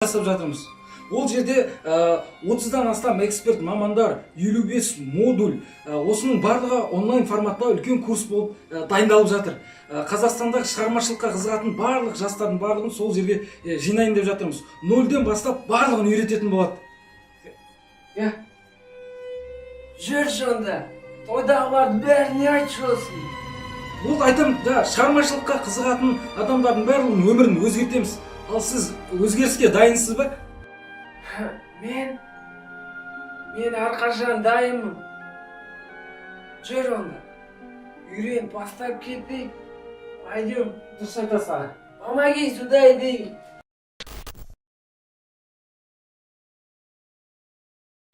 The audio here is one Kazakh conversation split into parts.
жасап жатырмыз. Ол жерде 30-дан астам эксперт мамандар, 55 модуль, осының барлығы онлайн форматта үлкен курс болып дайындалып жатыр. Қазақстандағы шығармашылыққа қызығатын барлық жастардың барлығын сол жерге жинайын деп жатырмыз. 0-ден бастап барлығын үйрететін болады. Жүр сонда, тойдағылардың бәріне айтшы olsun. Бұл айтам, шығармашылыққа қызығатын адамдардың барлығын өмірін өзгертеміз. Ал сіз өзгеріске дайынсыз ба? Мен әрқашан дайынмын. Жүр онда. Үйрен, бастап кетейік. Пойдем. Дұрыс айтасың. Помоги сюда иди.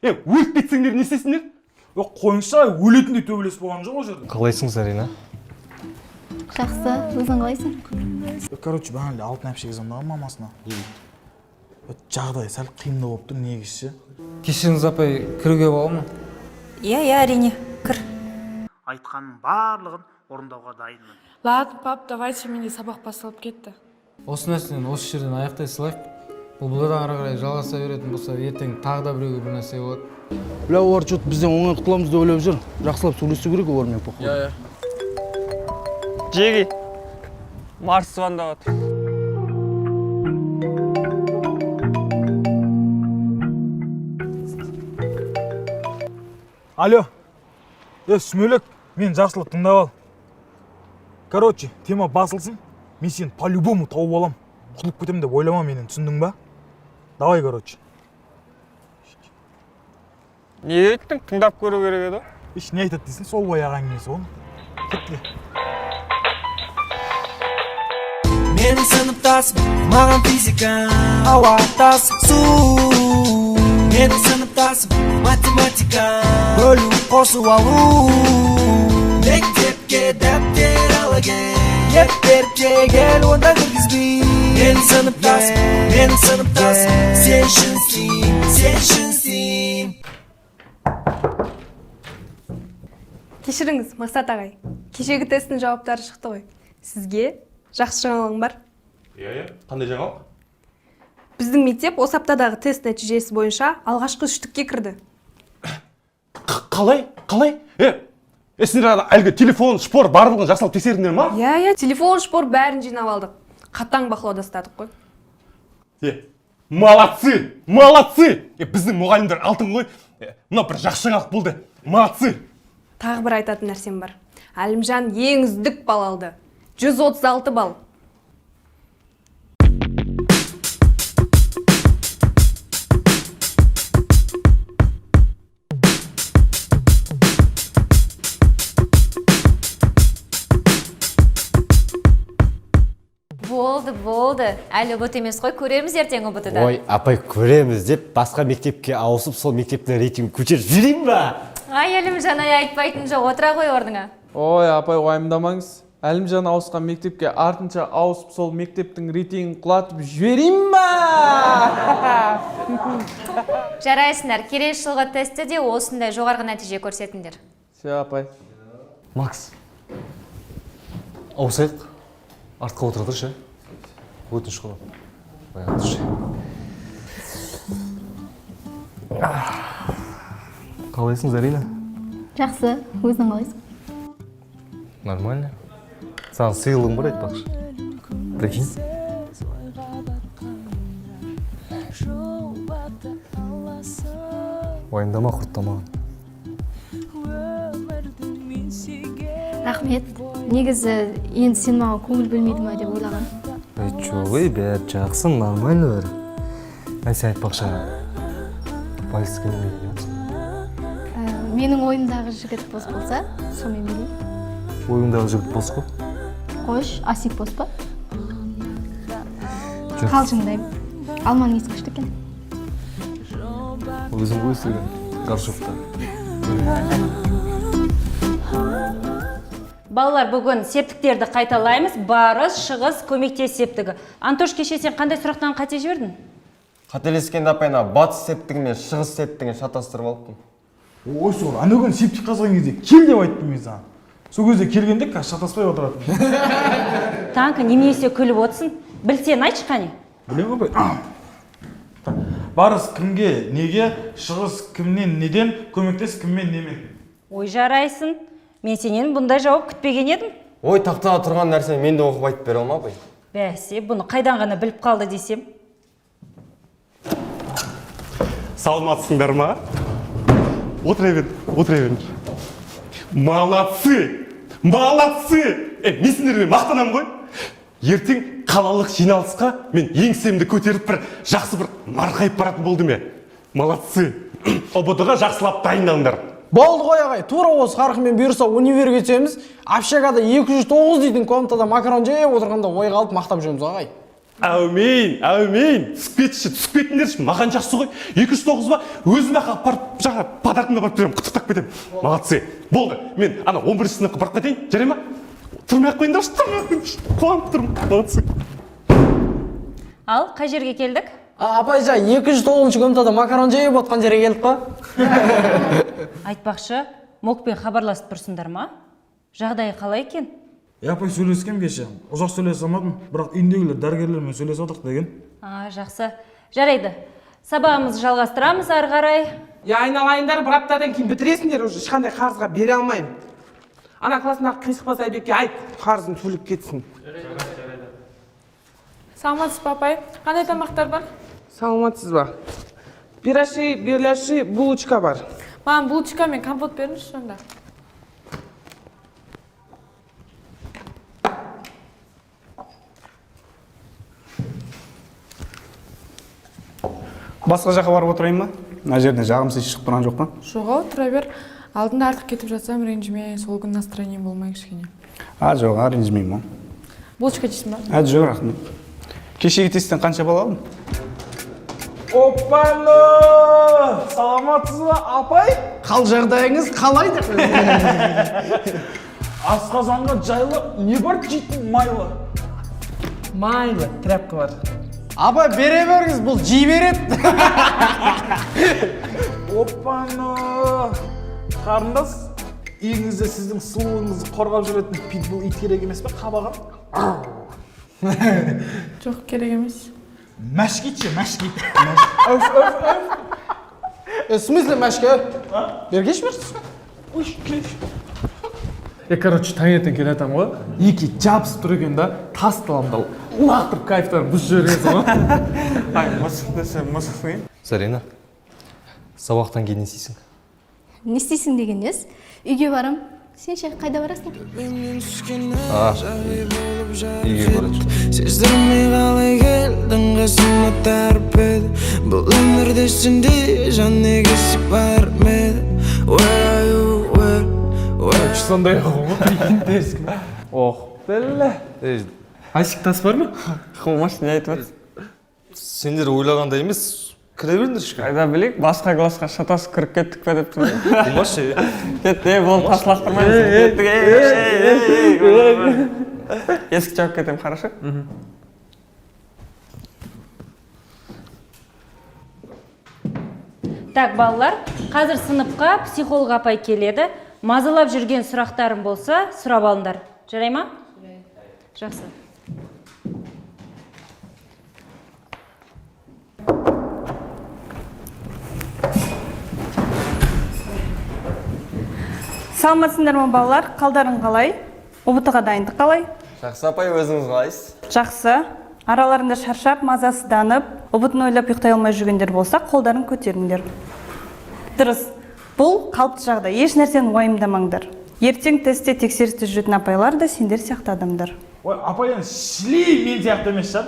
Өліп кетсеңдер не істесіңдер? Қойыңша өлетіндей төбелес болған жоқ ол жерде. Қалайсың, Зарина? Жақсы, өзің қалайсың? Короче, бәңілі алтын әпшек замдаған мамасына. Жағдай сәл қиындау болып тұр, негізші. Кешіріңіз апай, кіруге бола ма? Иә, әрине, кір. Айтқанның барлығын орындауға дайынмын. Ладно, пап, давайте менде сабақ басталып кетті. Осы нәрсені осы жерден аяқтай салайық. Бұл бұдан ары қарай жалғаса беретін болса, ертең тағы да біреуге бір нәрсе болады. Бля, олар жұрт бізден оңай құтыламыз деп ойлап жүр. Жақсылап сөйлесу керек олармен походу. Жеги. Марс звондап отыр. Алло. Сүмелек, мен жақсылық тыңдап ал. Короче, тема басылсын. Мен сені по-любому тауып алам. Құтылып кетем деп ойлама менен, түсіндің ба? Давай, короче. Не еттің? Тыңдап көру керек еді? Еш не айтады дейсің, сол баяғы әңгімесі оны. Кетті. Менің сыныптасым, маған физика, ауа тасым, су. Менің сыныптасым, математика, бөлу, қосу алу. Мектепке дәптер ала кел, еп беріп жегел, онда кіргізбей. Менің сыныптасым, сен шынсың. Кешіріңіз, Мақсат ағай. Кешегі тесттің жауаптары шықты ғой. Сізге жақсы жаңалығым бар. Қандай жаңалық? Біздің мектеп осы аптадағы тест нәтижесі бойынша алғашқы үштікке кірді. Қалай? Сендер әлгі телефон, шпор барлығын жасалып тексердіңдер ма? Иә, телефон, шпор бәрін жинап алдық. Қатаң бақылауда ұстадық қой. Молодцы! Біздің мұғалімдер алтын ғой. Мына бір жақсы жаңалық болды. Молодцы! Тағы бір айтатын нәрсем бар. Әлімжан ең үздік бал алды. 136 бал. Болды. Әлі ұбыт емес қой, көреміз ертең ұбытыда. Ой, апай, көреміз деп басқа мектепке ауысып, сол мектептің рейтинг көтеріп жүрейін ба? Ай, Әлімжан, айтпайтын жоқ, отыра ғой орныңа. Ой, апай, уайымдамаңыз. Әлімжан ауысқан мектепке артынша ауысып, сол мектептің рейтингін құлатып жіберейін ба? Жарайсыңдар, келесі жылғы тестте де осындай жоғарғы нәтиже көрсетіңдер. Все, апай. Макс, ауысайық. Артқа отыра тұршы. Өтініш қойып. Қалайсың, Зарина? Жақсы, өзің қалайсың? Нормально. Саған сыйлығым бар айтпақшы. Прикинь. Уайымдама, құрттамаған. Рахмет. Негізі, енді сен маған көңіл бөлмейді ма деп ойлаған. Жоқ, бәрі жақсы, нормально бәрі. Сен айтпақшы, вальске неге келеміз? Менің ойымдағы жігіт бос болса, сонымен билейін. Ойыңдағы жігіт бос қой? Қош, Асик бос па? Қалжыңдаймын. Алманың есі күшті екен. Өзің ғой істеген горшокта. Балалар, бүгін септіктерді қайталаймыз. Барыс, шығыс, көмектес септігі. Антош, кеше сен қандай сұрақтан қате жібердің? Қателескенде апайна батыс септігі мен шығыс септігін шатастырып алыппын. Ой, сол, анау күні септик қазған кезде кел деп айттым мен саған. Сол кезде келгенде шатаспай отыратын. Танка, неменесе күліп отырсың? Білсен айтшы қане. Білем апай. барыс кімге неге, шығыс кімнен неден, көмектес кіммен немен. Ой жарайсың, мен сенен бұндай жауап күтпеген едім. Ой, тақтада тұрған нәрсе мен де оқып айтып бере алмай. Бәсе, бұны қайдан ғана біліп қалды десем. Саламатсыңдар ма? Отыра бер. Молодцы! Мен сендермен мақтанам ғой. Ертең қалалық жиналысқа мен еңсемді көтеріп бір жақсы бір марқайып баратын болдым е. Молодцы! ОБД-ға жақсылап дайындаңдар. Болды ғой ағай, тура осы қарқынмен бұйырса универге түсеміз. Общагада 209 дейтін комнатада макарон жеп отырғанда ойға алып мақтап жүреміз ағай. Әумин. Түсіп кетіңдерші, маған жақсы ғой. 209 ба, өзіме қалып барып, жаңа подаркымда барып берем, құттықтап кетем. Молодцы. Болды, мен ана 11 сыныпқа барып кетейін, жарай ма? Тұрмай-ақ қойыңдаршы, қуанып тұрмын. Молодцы. Ал, қай жерге келдік? Апай жа, 209 комнатада макарон жеп отқан жерге келдік қой. Айтпақшы, Мокпен хабарласып тұрсыңдар ма? Жағдайы қалай екен? Апай сөйлескен кеше, ұзақ сөйлесе алмадым, бірақ үйіндегілер дәрігерлермен сөйлесіп отырдық деген. Жақсы. Жарайды. Сабағымызды жалғастырамыз ары қарай. Айналайындар, бір аптадан кейін бітіресіңдер, уже ешқандай қарызға бере алмаймын. Ана классындағы қисықпас Айбекке айт, қарызын төлеп кетсін. Саламатсыз ба апай? Қандай тамақтар бар? Саламатсыз ба? Пираши, беляши, булочка бар. Маған булочка мен компот беріңізші сонда. Басқа жаққа барып отырайын ба? Мына жерде жағымсыз шығып тұрған жоқ па? Жоға, тұра бер. Алдында артық кетіп жатсам, ренжіме, сол күн настроением болмай кішкене. Жоқ, ренжімеймін. Булочка жейсің ба? Жоқ, рахмет. Кешегі тесттен қанша бал алдың? Оппаны! Саламатсыз ба, апай? Қал жағдайыңыз қалайды? Асқазанға жайлы не бар жейтін майлы? Майлы, тряпка бар. Апай, бере беріңіз, бұл жей береді. Оппаны! Қарындас, үйіңізде сіздің сұлуыңызды қорғап жүретін питбул ит керек емес пе, қабаған? Жоқ, керек емес. Мәшкетші, мәшкет. В смысле мәшке? Бергеш берсіз? Ой, келеш. Короче, таңертең келе жатам ғой. Екі жабысып тұр екен да, тас таламда лақтырып кайфтарын бұзып жібересің ғой. Мысықсың? Зарина, сабақтан кейін не істейсің? Не істейсің деген ес? Үйге барам. Сен ше қайда барасың? Үйге барады. Сездірмей қалай келдің қасыма тәріп еді. Бұл өмірде сенде жан негесі бар меді. Where are you, where? Сондай ғой, теріскім. Білі. Айшық тас бар ма? Қылмаш, не айтып атыр? Сендер ойлағандай емес, кіре беріңдерші. Қайда білейік, басқа классқа шатасып кіріп кеттік пе деп тұрмын. Қылмашы. Кетті, бол таслақтырмайсың. Есік жауып кетем, қарашы. Так, балалар, қазір сыныпқа психолог апай келеді. Мазалап жүрген сұрақтарым болса, сұрап алыңдар. Жарай ма? Жақсы. Саламатсыңдар ма балалар? Қалдарың қалай? ұбт-ға дайындық қалай? Жақсы апай, өзіңіз қалайсыз? Жақсы. Араларында шаршап, мазасызданып, ұбытын ойлап ұйықтай алмай жүргендер болса, қолдарын көтеріңдер. Дұрыс. Бұл қалыпты жағдай. Еш нәрсені уайымдамаңдар. Ертең тестте тексерісте жүретін апайлар да сендер сияқты адамдар. Ой, апай енді шли мен сияқты емес шығар.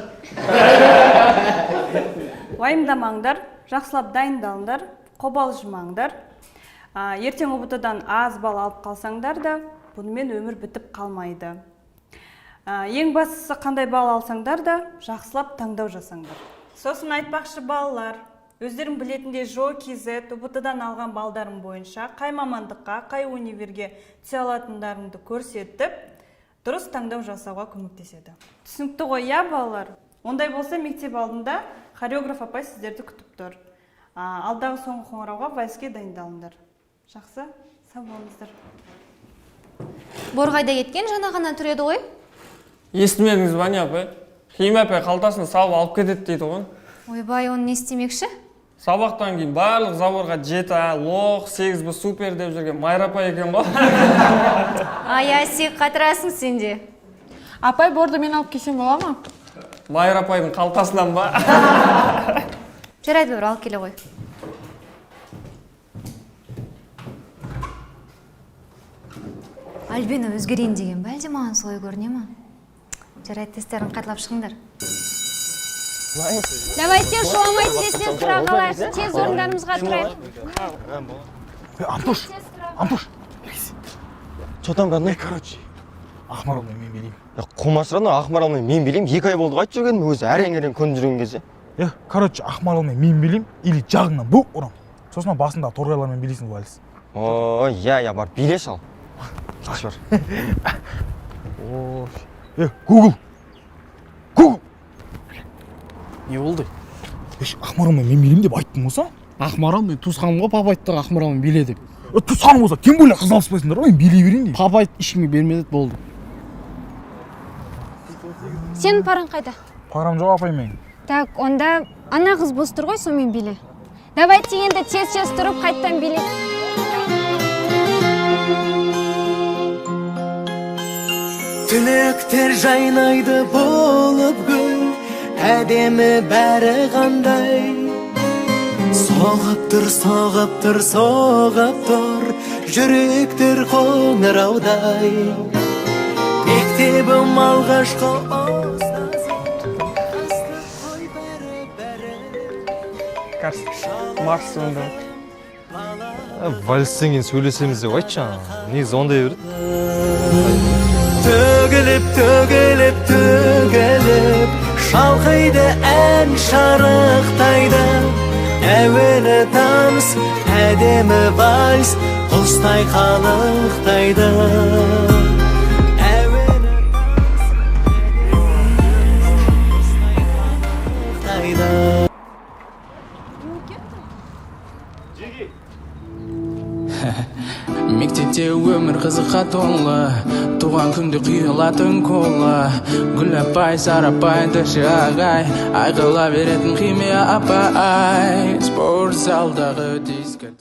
Уайымдамаңдар, жақсылап дайындалыңдар, қобалжымаңдар. Ертең ұбытыдан аз бал алып қалсаңдар да, бұнымен өмір бітіп қалмайды. Ең бастысы қандай бал алсаңдар да, жақсылап таңдау жасаңдар. Сосын айтпақшы балалар, өздерің білетіндей ЖО-КЗ ұбытыдан алған балдарың бойынша қай мамандыққа, қай универге түсе алатындарыңды көрсетіп, дұрыс таңдау жасауға көмектеседі. Түсінікті ғой, иә балалар? Ондай болса мектеп алдында хореограф апай сіздерді күтіп тұр. Алдағы соңғы қоңырауға вальске дайындалыңдар. Жақсы, сау болыңыздар. Борғайда кеткен жаңа ғана тұр еді ғой? Естімедіңіз ба не апай? Хим апай қалтасын салып алып кетеді дейді ғой. Ойбай, оны не істемекші? Сабақтан кейін барлық заборға 7 лох, 8 бұл супер деп жүрген Майра апай екен ғой. Ай, Асик, қатырасың сен де. Апай, борды мен алып келсем бола ма? Майра апайдың қалтасынан ба? Жарайды, бір алып келе ғой. Альбина өзгерейін деген ба, әлде маған солай көріне ма? Жарайды, тесттерін қайталап шығыңдар. Давайте шуламай тез тұра қалайық. Тез орындарымызға тұрайық. Антош, Что там, родной? короче, Ақмар алмай мен билеймін. Қумасыраны Ақмар алмай мен билеймін. 2 ай болды қайтып жүрген, өзі әрең көніп жүрген кезде. Короче, Ақмар алмай мен билеймін, или жағыңнан бұл ұрам. Сосын басында торғайлармен билейсің вальс. Ой, я бар, биле сал. Кеш бар. Google. Не болды? Ақмар алмай мен билеймін деп айттың болса? Ақмарал, мен туысқаным ғой, папа айтты Ақмарал мен биле деп. Туысқаным болса, тем более қыз алыспайсыңдар ғой, мен билей берейін деймін. Папа айтты, ешкімге бермеді, болды. Сенің параң қайда? Парам жоқ апай мен. Так, онда ана қыз бос тұр ғой, сонымен биле. Давайте енді тез тұрып қайттан биле. Түлектер жайнайды болып гүл, әдемі бәрі қандай. Соғып тұр, жүректер қоңыраудай. Мектебім алғашқы Марс онда. Вальстен кейін сөйлесеміз деп айтшы, негізі ондай берді. Төгіліп, шалқайды ән шарықтайды. Әуелі таныс, әдемі вальс, құстай қалықтайды. Мектепте өмір қызыққа толы, туған күнде құйылатын кола. Гүл апай, Сара апай, Дәші ағай, айқыла беретін химия апай. Спорт залдағы дискотека.